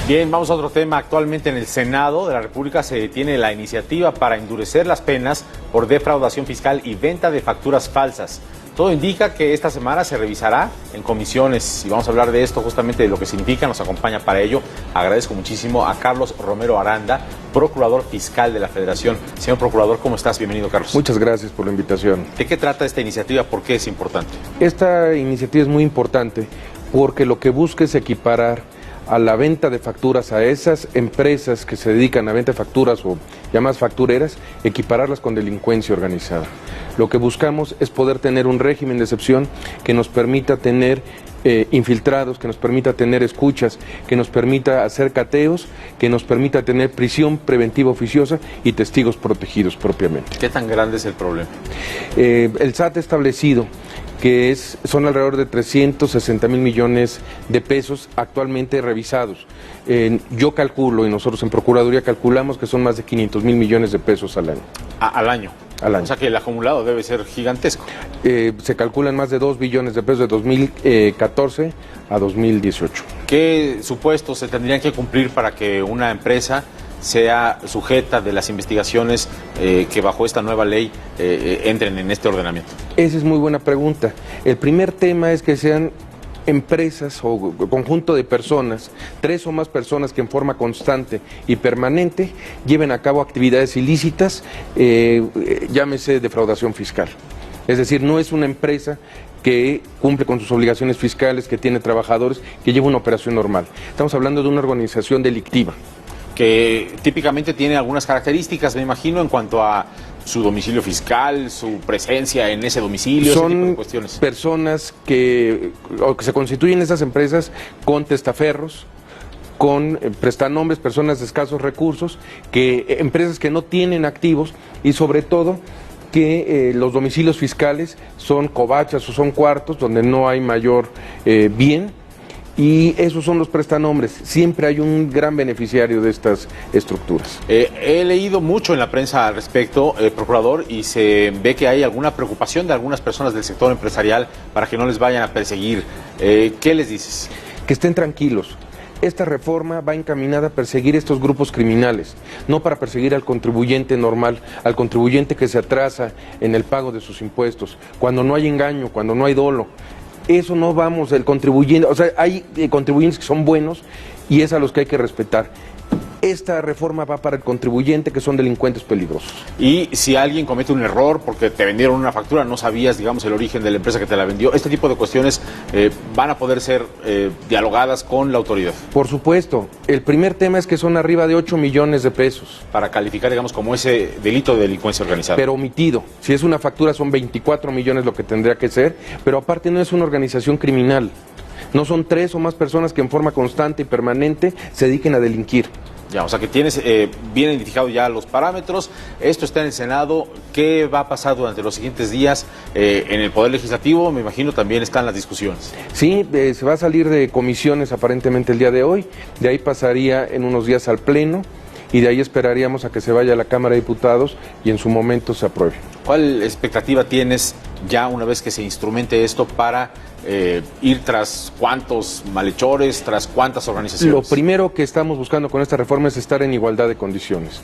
Bien, vamos a otro tema. Actualmente en el Senado de la República se detiene la iniciativa para endurecer las penas por defraudación fiscal y venta de facturas falsas. Todo indica que esta semana se revisará en comisiones y vamos a hablar de esto, justamente de lo que significa. Nos acompaña para ello. Agradezco muchísimo a Carlos Romero Aranda, procurador fiscal de la Federación. Señor procurador, ¿cómo estás? Bienvenido, Carlos. Muchas gracias por la invitación. ¿De qué trata esta iniciativa? ¿Por qué es importante? Esta iniciativa es muy importante porque lo que busca es equiparar a la venta de facturas, a esas empresas que se dedican a venta de facturas o llamadas factureras, equipararlas con delincuencia organizada. Lo que buscamos es poder tener un régimen de excepción que nos permita tener infiltrados, que nos permita tener escuchas, que nos permita hacer cateos, que nos permita tener prisión preventiva oficiosa y testigos protegidos propiamente. ¿Qué tan grande es el problema? El SAT ha establecido que son alrededor de 360,000 millones de pesos actualmente revisados. Yo calculo, y nosotros en Procuraduría calculamos que son más de 500,000 millones de pesos al año. Al año. Al año. O sea que el acumulado debe ser gigantesco. Se calculan más de 2 billones de pesos de 2014 a 2018. ¿Qué supuestos se tendrían que cumplir para que una empresa sea sujeta de las investigaciones que bajo esta nueva ley entren en este ordenamiento? Esa es muy buena pregunta. El primer tema es que sean empresas o conjunto de personas, 3 o más personas que en forma constante y permanente lleven a cabo actividades ilícitas, llámese defraudación fiscal. Es decir, no es una empresa que cumple con sus obligaciones fiscales, que tiene trabajadores, que lleva una operación normal. Estamos hablando de una organización delictiva. Que típicamente tiene algunas características, me imagino, en cuanto a su domicilio fiscal, su presencia en ese domicilio, ese tipo de cuestiones. Son personas que se constituyen esas empresas con testaferros, con prestanombres, personas de escasos recursos, empresas que no tienen activos y sobre todo que los domicilios fiscales son covachas o son cuartos donde no hay mayor bien. Y esos son los prestanombres. Siempre hay un gran beneficiario de estas estructuras. He leído mucho en la prensa al respecto, procurador, y se ve que hay alguna preocupación de algunas personas del sector empresarial para que no les vayan a perseguir. ¿Qué les dices? Que estén tranquilos. Esta reforma va encaminada a perseguir estos grupos criminales, no para perseguir al contribuyente normal, al contribuyente que se atrasa en el pago de sus impuestos, cuando no hay engaño, cuando no hay dolo. Eso no vamos, el contribuyente, o sea, hay contribuyentes que son buenos y es a los que hay que respetar. Esta reforma va para el contribuyente, que son delincuentes peligrosos. Y si alguien comete un error porque te vendieron una factura, no sabías, digamos, el origen de la empresa que te la vendió, este tipo de cuestiones van a poder ser dialogadas con la autoridad. Por supuesto. El primer tema es que son arriba de 8 millones de pesos. Para calificar, digamos, como ese delito de delincuencia organizada. Pero omitido. Si es una factura son 24 millones lo que tendría que ser, pero aparte no es una organización criminal. No son 3 o más personas que en forma constante y permanente se dediquen a delinquir. Ya, o sea que tienes bien identificado ya los parámetros. Esto está en el Senado. ¿Qué va a pasar durante los siguientes días en el Poder Legislativo? Me imagino también están las discusiones. Sí, se va a salir de comisiones aparentemente el día de hoy. De ahí pasaría en unos días al Pleno y de ahí esperaríamos a que se vaya a la Cámara de Diputados y en su momento se apruebe. ¿Cuál expectativa tienes ya una vez que se instrumente esto para ir tras cuántos malhechores, tras cuántas organizaciones? Lo primero que estamos buscando con esta reforma es estar en igualdad de condiciones,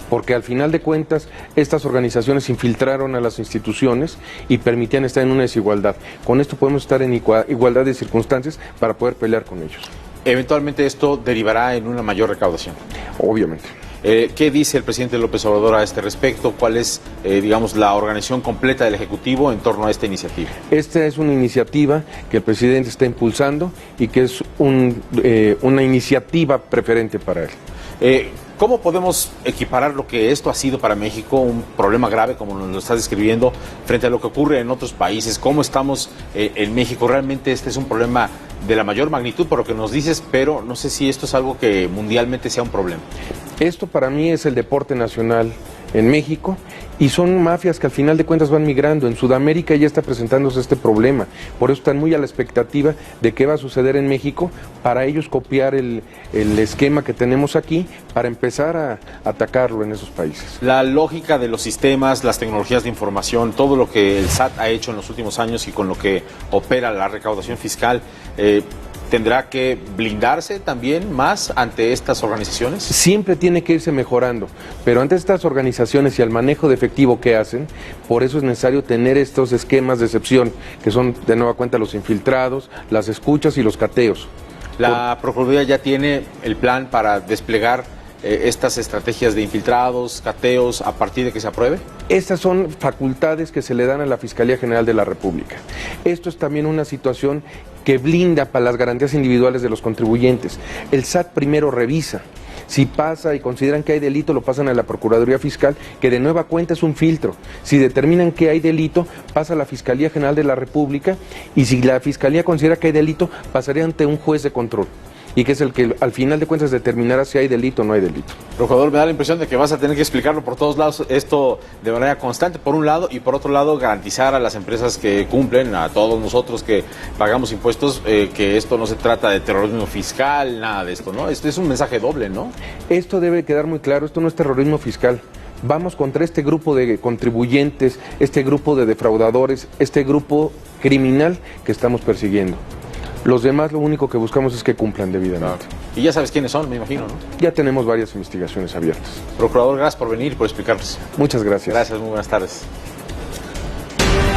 porque al final de cuentas estas organizaciones infiltraron a las instituciones y permitían estar en una desigualdad. Con esto podemos estar en igualdad de circunstancias para poder pelear con ellos. Eventualmente esto derivará en una mayor recaudación. Obviamente. ¿Qué dice el presidente López Obrador a este respecto? ¿Cuál es, digamos, la organización completa del Ejecutivo en torno a esta iniciativa? Esta es una iniciativa que el presidente está impulsando y que es una iniciativa preferente para él. ¿Cómo podemos equiparar lo que esto ha sido para México, un problema grave como nos lo estás describiendo, frente a lo que ocurre en otros países? ¿Cómo estamos en México? Realmente este es un problema de la mayor magnitud por lo que nos dices, pero no sé si esto es algo que mundialmente sea un problema. Esto para mí es el deporte nacional en México y son mafias que al final de cuentas van migrando. En Sudamérica ya está presentándose este problema, por eso están muy a la expectativa de qué va a suceder en México para ellos copiar el esquema que tenemos aquí para empezar a atacarlo en esos países. La lógica de los sistemas, las tecnologías de información, todo lo que el SAT ha hecho en los últimos años y con lo que opera la recaudación fiscal, ¿Tendrá que blindarse también más ante estas organizaciones? Siempre tiene que irse mejorando, pero ante estas organizaciones y al manejo de efectivo que hacen, por eso es necesario tener estos esquemas de excepción, que son de nueva cuenta los infiltrados, las escuchas y los cateos. ¿La Procuraduría ya tiene el plan para desplegar estas estrategias de infiltrados, cateos, a partir de que se apruebe? Estas son facultades que se le dan a la Fiscalía General de la República. Esto es también una situación que blinda para las garantías individuales de los contribuyentes. El SAT primero revisa. Si pasa y consideran que hay delito, lo pasan a la Procuraduría Fiscal, que de nueva cuenta es un filtro. Si determinan que hay delito, pasa a la Fiscalía General de la República, y si la Fiscalía considera que hay delito, pasaría ante un juez de control, y que es el que al final de cuentas determinará si hay delito o no hay delito. Procurador, me da la impresión de que vas a tener que explicarlo por todos lados, esto de manera constante, por un lado, y por otro lado, garantizar a las empresas que cumplen, a todos nosotros que pagamos impuestos, que esto no se trata de terrorismo fiscal, nada de esto, ¿no? Esto es un mensaje doble, ¿no? Esto debe quedar muy claro, esto no es terrorismo fiscal. Vamos contra este grupo de contribuyentes, este grupo de defraudadores, este grupo criminal que estamos persiguiendo. Los demás lo único que buscamos es que cumplan debidamente. Claro. Y ya sabes quiénes son, me imagino, ¿no? Ya tenemos varias investigaciones abiertas. Procurador, gracias por venir y por explicarnos. Muchas gracias. Gracias, muy buenas tardes.